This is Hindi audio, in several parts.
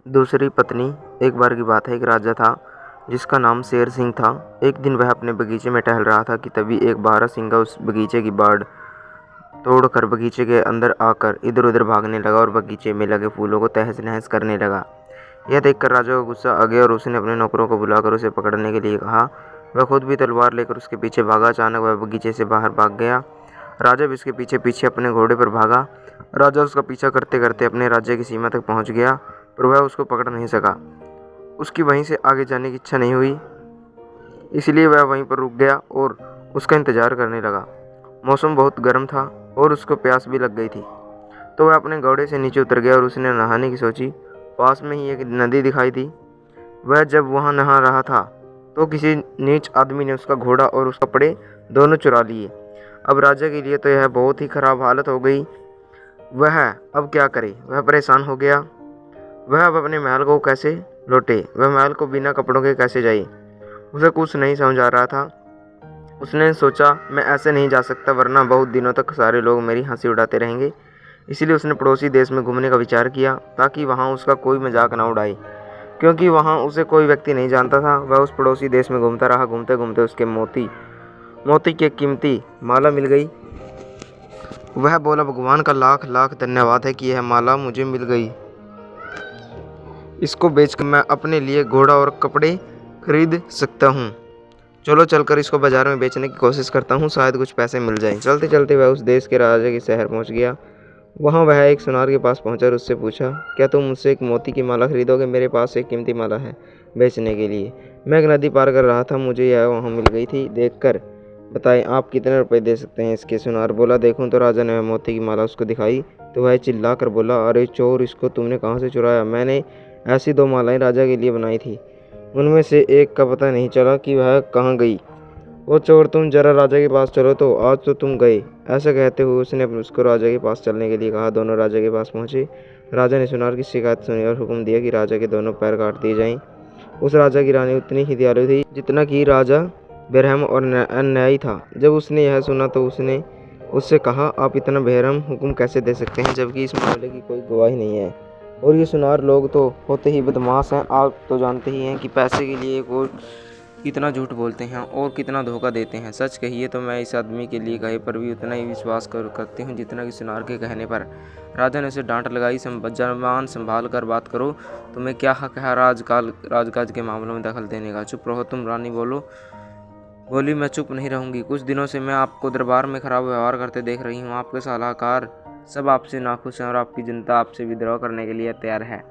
दूसरी पत्नी। एक बार की बात है, एक राजा था जिसका नाम शेर सिंह था। एक दिन वह अपने बगीचे में टहल रहा था कि तभी एक बारहसिंगा उस बगीचे की बाड़ तोड़कर बगीचे के अंदर आकर इधर उधर भागने लगा और बगीचे में लगे फूलों को तहस नहस करने लगा। यह देखकर राजा को गुस्सा आ गया और उसने अपने नौकरों को बुलाकर उसे पकड़ने के लिए कहा। वह खुद भी तलवार लेकर उसके पीछे भागा। अचानक वह बगीचे से बाहर भाग गया। राजा भी उसके पीछे पीछे अपने घोड़े पर भागा। राजा उसका पीछा करते करते अपने राज्य की सीमा तक पहुंच गया, पर वह उसको पकड़ नहीं सका। उसकी वहीं से आगे जाने की इच्छा नहीं हुई, इसलिए वह वहीं पर रुक गया और उसका इंतजार करने लगा। मौसम बहुत गर्म था और उसको प्यास भी लग गई थी, तो वह अपने घोड़े से नीचे उतर गया और उसने नहाने की सोची। पास में ही एक नदी दिखाई दी। वह जब वहां नहा रहा था तो किसी नीच आदमी ने उसका घोड़ा और उसके कपड़े दोनों चुरा लिए। अब राजा के लिए तो यह बहुत ही खराब हालत हो गई। वह अब क्या करे? वह परेशान हो गया। वह अब अपने महल को कैसे लौटे? वह महल को बिना कपड़ों के कैसे जाए? उसे कुछ नहीं समझ आ रहा था। उसने सोचा, मैं ऐसे नहीं जा सकता, वरना बहुत दिनों तक सारे लोग मेरी हंसी उड़ाते रहेंगे। इसीलिए उसने पड़ोसी देश में घूमने का विचार किया, ताकि वहाँ उसका कोई मजाक न उड़ाए, क्योंकि वहाँ उसे कोई व्यक्ति नहीं जानता था। वह उस पड़ोसी देश में घूमता रहा। घूमते घूमते उसके मोती की कीमती माला मिल गई। वह बोला, भगवान का लाख लाख धन्यवाद है कि यह माला मुझे मिल गई। इसको बेचकर मैं अपने लिए घोड़ा और कपड़े खरीद सकता हूँ। चलो चलकर इसको बाजार में बेचने की कोशिश करता हूँ, शायद कुछ पैसे मिल जाएं। चलते चलते वह उस देश के राजा के शहर पहुँच गया। वहाँ वह एक सुनार के पास पहुँचा और उससे पूछा, क्या तुम मुझसे एक मोती की माला खरीदोगे? मेरे पास एक कीमती माला है बेचने के लिए। मैं एक नदी पार कर रहा था, मुझे यह वहाँ मिल गई थी। देखकर बताएं आप कितने रुपए दे सकते हैं इसके? सुनार बोला, देखूं। तो राजा ने मोती की माला उसको दिखाई तो वह चिल्ला कर बोला, अरे चोर, इसको तुमने कहाँ से चुराया? मैंने ऐसी 2 मालाएं राजा के लिए बनाई थी, उनमें से एक का पता नहीं चला कि वह कहाँ गई। वो चोर, तुम जरा राजा के पास चलो। तो आज तो तुम गए। ऐसा कहते हुए उसने उसको राजा के पास चलने के लिए कहा। दोनों राजा के पास पहुंचे। राजा ने सुनार की शिकायत सुनी और हुक्म दिया कि राजा के दोनों पैर काट दिए जाएं। उस राजा की रानी उतनी ही दयालु थी जितना कि राजा बेरहम और अन्यायी था। जब उसने यह सुना तो उसने उससे कहा, आप इतना बेरहम हुक्म कैसे दे सकते हैं, जबकि इस मामले की कोई गवाही नहीं है? और ये सुनार लोग तो होते ही बदमाश हैं। आप तो जानते ही हैं कि पैसे के लिए वो कितना झूठ बोलते हैं और कितना धोखा देते हैं। सच कहिए तो मैं इस आदमी के लिए कहे पर भी उतना ही विश्वास करती हूँ जितना कि सुनार के कहने पर। राजा ने उसे डांट लगाई, जबान संभाल कर बात करो, तुम्हें क्या हक है राजकाज के मामलों में दखल देने का? चुप रहो तुम। रानी बोली, मैं चुप नहीं रहूंगी। कुछ दिनों से मैं आपको दरबार में खराब व्यवहार करते देख रही हूँ। आपके सलाहकार सब आपसे नाखुश हैं और आपकी जनता आपसे विद्रोह करने के लिए तैयार है।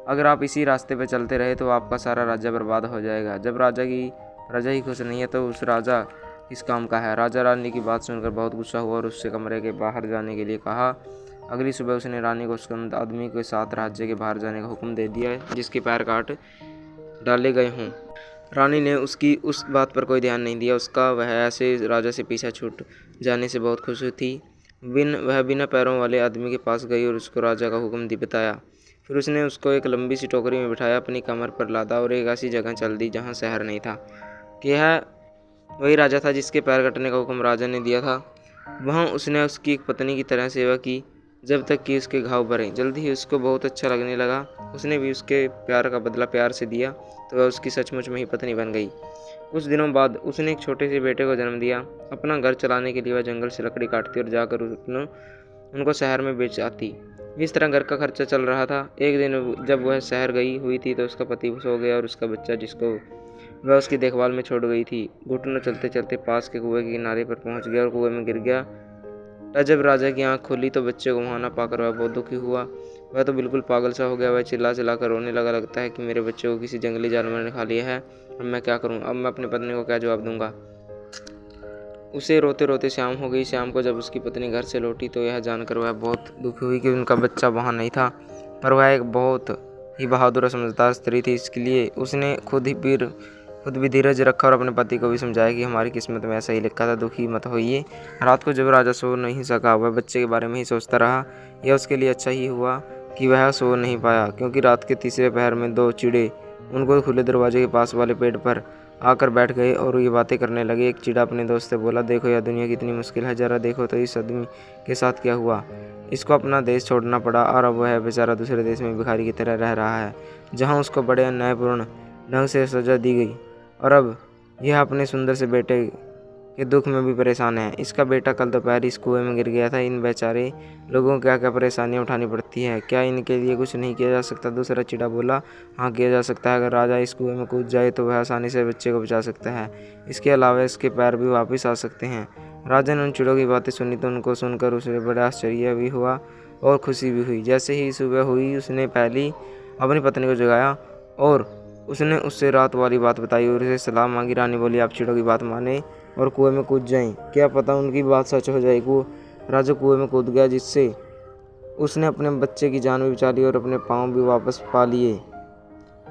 अगर आप इसी रास्ते पर चलते रहे तो आपका सारा राज्य बर्बाद हो जाएगा। जब प्रजा ही खुश नहीं है तो उस राजा किस काम का है? राजा रानी की बात सुनकर बहुत गुस्सा हुआ और उससे कमरे के बाहर जाने के लिए कहा। अगली सुबह उसने रानी को उस आदमी के साथ राज्य के बाहर जाने का हुक्म दे दिया जिसके पैर काट डाले गए हों। रानी ने उसकी उस बात पर कोई ध्यान नहीं दिया। उसका वह ऐसे राजा से पीछा छूट जाने से बहुत खुश थी। वह बिना पैरों वाले आदमी के पास गई और उसको राजा का हुक्म बताया। फिर उसने उसको एक लंबी सी टोकरी में बिठाया, अपनी कमर पर लादा और एक ऐसी जगह चल दी जहाँ शहर नहीं था। कि यह वही राजा था जिसके पैर कटने का हुक्म राजा ने दिया था। वहाँ उसने उसकी एक पत्नी की तरह सेवा की जब तक कि उसके घाव भरे। जल्दी ही उसको बहुत अच्छा लगने लगा। उसने भी उसके प्यार का बदला प्यार से दिया तो वह उसकी सचमुच में ही पत्नी बन गई। कुछ दिनों बाद उसने एक छोटे से बेटे को जन्म दिया। अपना घर चलाने के लिए वह जंगल से लकड़ी काटती और जाकर उनको शहर में बेच आती। इस तरह घर का खर्चा चल रहा था। एक दिन जब वह शहर गई हुई थी तो उसका पति सो गया और उसका बच्चा, जिसको वह उसकी देखभाल में छोड़ गई थी, घुटनों चलते चलते पास के कुएं के किनारे पर पहुंच गया और कुएं में गिर गया। जब राजा की आंख खुली तो बच्चे को वहां न पाकर वह बहुत दुखी हुआ। वह तो बिल्कुल पागल सा हो गया। वह चिल्ला चिल्ला कर रोने लगा, लगता है कि मेरे बच्चे को किसी जंगली जानवर ने खा लिया है। अब मैं क्या करूं? अब मैं अपनी पत्नी को क्या जवाब दूंगा? उसे रोते रोते शाम हो गई। शाम को जब उसकी पत्नी घर से लौटी तो यह जानकर वह बहुत दुखी हुई कि उनका बच्चा वहाँ नहीं था। पर वह एक बहुत ही बहादुर और समझदार स्त्री थी, इसके लिए उसने खुद भी धीरज रखा और अपने पति को भी समझाया कि हमारी किस्मत में ऐसा ही लिखा था, दुखी मत होइए। रात को जब राजा सो नहीं सका, वह बच्चे के बारे में ही सोचता रहा। यह उसके लिए अच्छा ही हुआ कि वह सो नहीं पाया, क्योंकि रात के तीसरे पहर में 2 चिड़े उनको खुले दरवाजे के पास वाले पेड़ पर आकर बैठ गए और ये बातें करने लगे। एक चिड़ा अपने दोस्त से बोला, देखो यह दुनिया कितनी मुश्किल है, जरा देखो तो इस आदमी के साथ क्या हुआ। इसको अपना देश छोड़ना पड़ा और अब वह बेचारा दूसरे देश में भिखारी की तरह रह रहा है, जहाँ उसको बड़े अन्यायपूर्ण ढंग से सजा दी गई और अब यह अपने सुंदर से बेटे के दुख में भी परेशान है। इसका बेटा कल दोपहर इस कुएं में गिर गया था। इन बेचारे लोगों को क्या क्या परेशानियां उठानी पड़ती है, क्या इनके लिए कुछ नहीं किया जा सकता? दूसरा चिड़ा बोला, हाँ किया जा सकता है। अगर राजा इस कुएं में कूद जाए तो वह आसानी से बच्चे को बचा सकता है। इसके अलावा इसके पैर भी वापस आ सकते हैं। राजा ने उन चिड़ों की बातें सुनी तो उनको सुनकर उसे बड़ा आश्चर्य भी हुआ और खुशी भी हुई। जैसे ही सुबह हुई उसने पहली अपनी पत्नी को जगाया और उसने उससे रात वाली बात बताई और उसे सलाह मांगी। रानी बोली, आप चिड़ों की बात माने और कुएं में कूद जाएं, क्या पता उनकी बात सच हो जाए। राजा कुएं में कूद गया, जिससे उसने अपने बच्चे की जान भी बचा ली और अपने पाँव भी वापस पा लिए।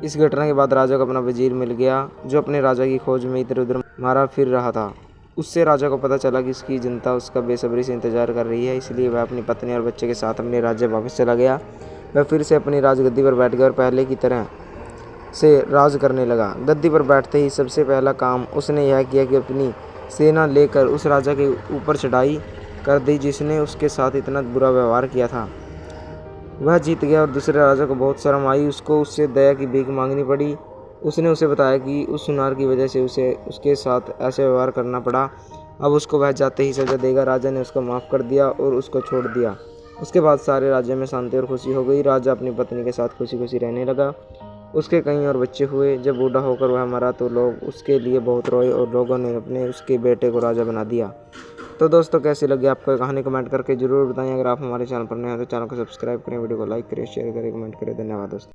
इस घटना के बाद राजा को अपना वजीर मिल गया, जो अपने राजा की खोज में इधर उधर मारा फिर रहा था। उससे राजा को पता चला कि उसकी जनता उसका बेसब्री से इंतजार कर रही है, इसलिए वह अपनी पत्नी और बच्चे के साथ अपने राज्य वापस चला गया। वह फिर से अपनी राजगद्दी पर बैठ गया और पहले की तरह से राज करने लगा। गद्दी पर बैठते ही सबसे पहला काम उसने यह किया कि अपनी सेना लेकर उस राजा के ऊपर चढ़ाई कर दी जिसने उसके साथ इतना बुरा व्यवहार किया था। वह जीत गया और दूसरे राजा को बहुत शर्म आई। उसको उससे दया की भीख मांगनी पड़ी। उसने उसे बताया कि उस सुनार की वजह से उसे उसके साथ ऐसे व्यवहार करना पड़ा। अब उसको वह जाते ही सजा देगा। राजा ने उसको माफ़ कर दिया और उसको छोड़ दिया। उसके बाद सारे राज्य में शांति और खुशी हो गई। राजा अपनी पत्नी के साथ खुशी खुशी रहने लगा। उसके कई और बच्चे हुए। जब बूढ़ा होकर वह मरा तो लोग उसके लिए बहुत रोए और लोगों ने अपने उसके बेटे को राजा बना दिया। तो दोस्तों, कैसी लगी आपको कहानी कमेंट करके ज़रूर बताएं। अगर आप हमारे चैनल पर नए हैं तो चैनल को सब्सक्राइब करें, वीडियो को लाइक करें, शेयर करें, कमेंट करें। धन्यवाद दोस्तों।